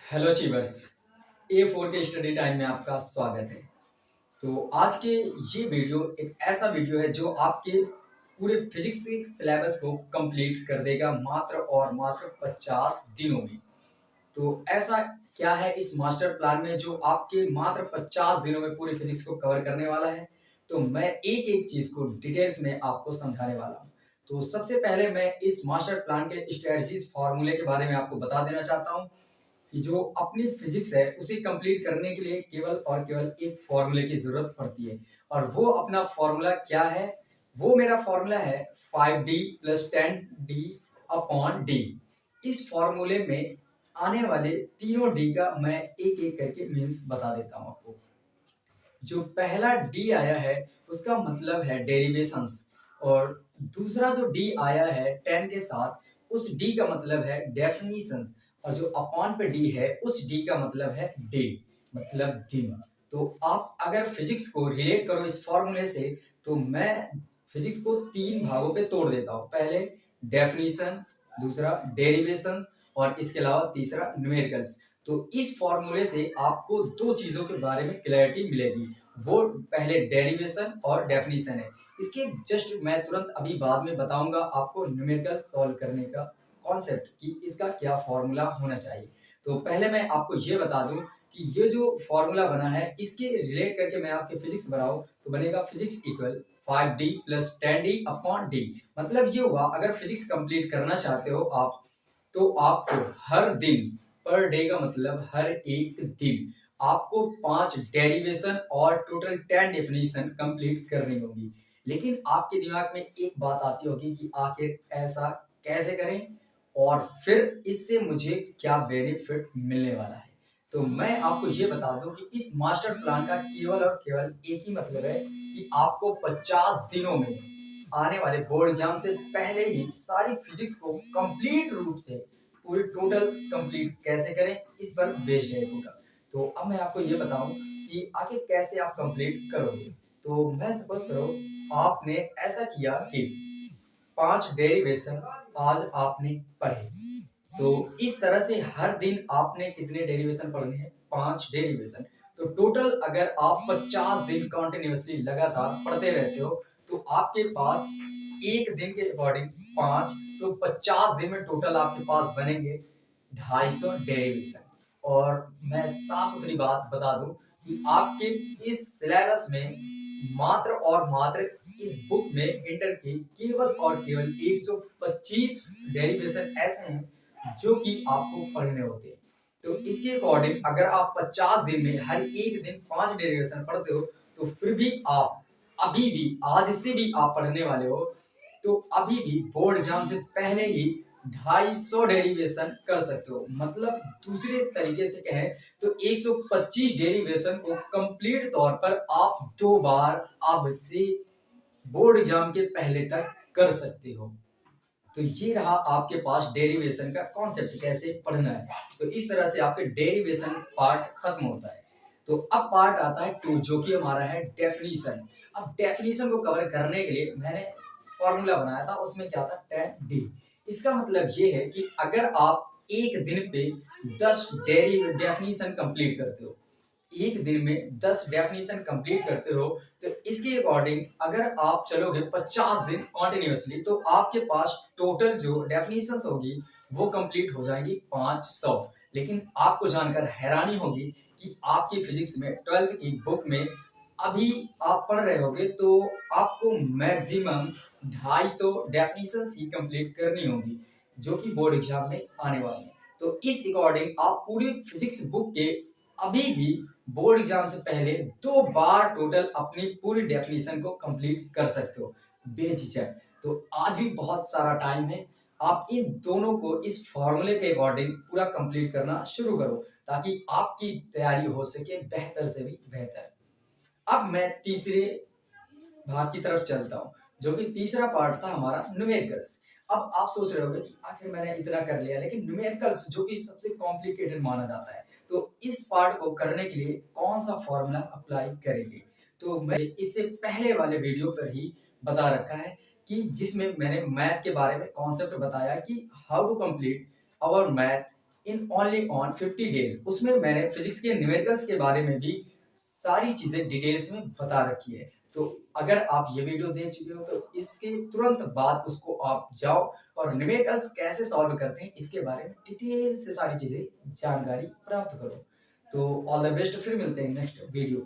Hello चीवर्स। A4 के study time में आपका स्वागत है। तो आज के ये वीडियो एक ऐसा वीडियो है जो आपके पूरे फिजिक्स के सिलेबस को कंप्लीट कर देगा मात्र और मात्र 50 दिनों में। तो ऐसा क्या है इस मास्टर प्लान में जो आपके मात्र 50 दिनों में पूरी फिजिक्स को कवर करने वाला है। तो मैं एक एक चीज को डिटेल्स में आपको समझाने वाला हूँ। तो सबसे पहले मैं इस मास्टर प्लान के स्ट्रेटजीज फॉर्मूले के बारे में आपको बता देना चाहता हूँ कि जो अपनी फिजिक्स है उसे कंप्लीट करने के लिए केवल और केवल एक फॉर्मूले की जरूरत पड़ती है। और वो अपना फॉर्मूला क्या है? वो मेरा फॉर्मूला है 5d plus 10d upon D. इस फॉर्मूले में आने वाले तीनों डी का मैं एक एक करके मीन्स बता देता हूँ आपको। जो पहला डी आया है उसका मतलब है डेरिवेशंस, और दूसरा जो डी आया है 10 के साथ उस डी का मतलब है डेफिनीशंस, और जो अपॉन पे डी है उस डी का मतलब है डे, मतलब दिन। तो आप अगर फिजिक्स को रिलेट करो इस फॉर्मूले से तो मैं फिजिक्स को तीन भागों पे तोड़ देता हूँ। पहले डेफिनीशंस, दूसरा डेरिवेशंस और इसके अलावा तीसरा न्यूमेरिकल्स। तो इस फॉर्मूले से आपको दो चीजों के बारे में क्लैरिटी मिलेगी। वो पहले डेरिवेशन और डेफिनेशन है। इसके जस्ट मैं तुरंत अभी बाद में बताऊंगा आपको न्यूमेरिकल सॉल्व करने का कॉन्सेप्ट कि इसका क्या फॉर्मूला होना चाहिए। तो पहले मैं आपको ये बता दूं कि ये जो फॉर्मूला बना है इसके रिलेट करके मैं आपके फिजिक्स बनाऊं तो बनेगा physics equal 5d plus 10d upon D. मतलब ये हुआ अगर फिजिक्स कंप्लीट करना चाहते हो आप तो आपको हर दिन, पर डे का मतलब हर एक दिन, आपको 5 डेरिवेशन और टोटल 10 डेफिनेशन कंप्लीट करनी होगी। लेकिन आपके दिमाग में एक बात आती होगी कि आखिर ऐसा कैसे करें और फिर इससे मुझे क्या बेनिफिट मिलने वाला है। तो मैं आपको ये बता दूं कि इस मास्टर प्लान का केवल और केवल एक ही मतलब है कि आपको 50 दिनों में आने वाले बोर्ड एग्जाम से पहले ही सारी फिजिक्स को कंप्लीट रूप से पूरी टोटल कंप्लीट कैसे करें इस पर बेस्ड है पूरा। तो अब मैं आपको ये बताऊं कि आखिर कैसे आप कंप्लीट करोगे। तो मैं सपोज करो आपने ऐसा किया कि 5 डेरिवेशन आज आपने पढ़े। तो इस तरह से हर दिन आपने कितने डेरिवेशन पढ़ने हैं? 5 डेरिवेशन। तो टोटल अगर आप 50 दिन कंटिन्यूअसली लगातार पढ़ते रहते हो तो आपके पास एक दिन के अकॉर्डिंग 5, तो 50 दिन में टोटल आपके पास बनेंगे 250 डेरिवेशन। और मैं साफ सुथरी बात बता दूं कि आपके इस सिलेबस में मात्र और मात्र इस बुक में इंटर के केवल और केवल 125 डेरिवेशन ऐसे हैं जो कि आपको पढ़ने होते हैं। तो इसके अकॉर्डिंग अगर आप 50 दिन में हर एक दिन 5 डेरिवेशन पढ़ते हो तो फिर भी आप अभी भी आज से भी आप पढ़ने वाले हो तो अभी भी बोर्ड एग्जाम से पहले ही 250 डेरिवेशन कर सकते हो। मतलब दूसरे तरीके से कहें तो 125 डेरिवेशन को कंप्लीट तौर पर आप 2 बार अब से बोर्ड एग्जाम के पहले तक कर सकते हो। तो ये रहा आपके पास डेरिवेशन का कॉन्सेप्ट कैसे पढ़ना है। तो इस तरह से आपके डेरिवेशन पार्ट खत्म होता है। तो अब पार्ट आता है 2 जो कि हमारा है डेफिनेशन। अब डेफिनेशन को कवर करने के लिए मैंने फॉर्मूला बनाया था, उसमें क्या था 10d। इसका मतलब ये है कि अगर आप एक दिन पे 10 डेफिनेशन कंप्लीट करते हो, एक दिन में 10 डेफिनेशन कंप्लीट करते हो तो इसके अकॉर्डिंग अगर आप चलोगे 50 दिन कॉन्टिन्यूसली तो आपके पास टोटल जो डेफिनेशंस होगी वो कंप्लीट हो जाएंगी 500। लेकिन आपको जानकर हैरानी होगी कि आपकी फिजिक्स में 12th की बुक में अभी आप पढ़ रहे होगे तो आपको मैक्सिमम 250 डेफिनेशंस ही कंप्लीट करनी होगी जो कि बोर्ड एग्जाम में आने वाली है। तो इस अकॉर्डिंग आप पूरी फिजिक्स बुक के अभी भी बोर्ड एग्जाम से पहले 2 बार टोटल अपनी पूरी डेफिनेशन को कंप्लीट कर सकते हो बेझिझक। तो आज भी बहुत सारा टाइम है, आप इन दोनों को इस फॉर्मूले के अकॉर्डिंग पूरा कंप्लीट करना शुरू करो ताकि आपकी तैयारी हो सके बेहतर से भी बेहतर। अब मैं तीसरे भाग की तरफ चलता हूँ जो कि तीसरा पार्ट था हमारा न्यूमेरिकल्स। अब आप सोच रहे होंगे कि आखिर मैंने इतना कर लिया, लेकिन न्यूमेरिकल्स जो कि सबसे कॉम्प्लिकेटेड माना जाता है तो इस पार्ट को करने के लिए कौन सा फॉर्मूला अप्लाई करेंगे। तो मैं इससे पहले वाले वीडियो पर ही बता रखा है कि जिसमें मैंने मैथ के बारे में कॉन्सेप्ट बताया कि how to complete our math in only on 50 days. उसमें मैंने फिजिक्स के न्यूमेरिकल्स के बारे में भी सारी चीजें डिटेल्स में बता रखी है। तो अगर आप ये वीडियो देख चुके हो तो इसके तुरंत बाद उसको आप जाओ और न्यूमेरिकल्स कैसे सॉल्व करते हैं इसके बारे में डिटेल से सारी चीजें जानकारी प्राप्त करो। तो ऑल द बेस्ट, फिर मिलते हैं नेक्स्ट वीडियो।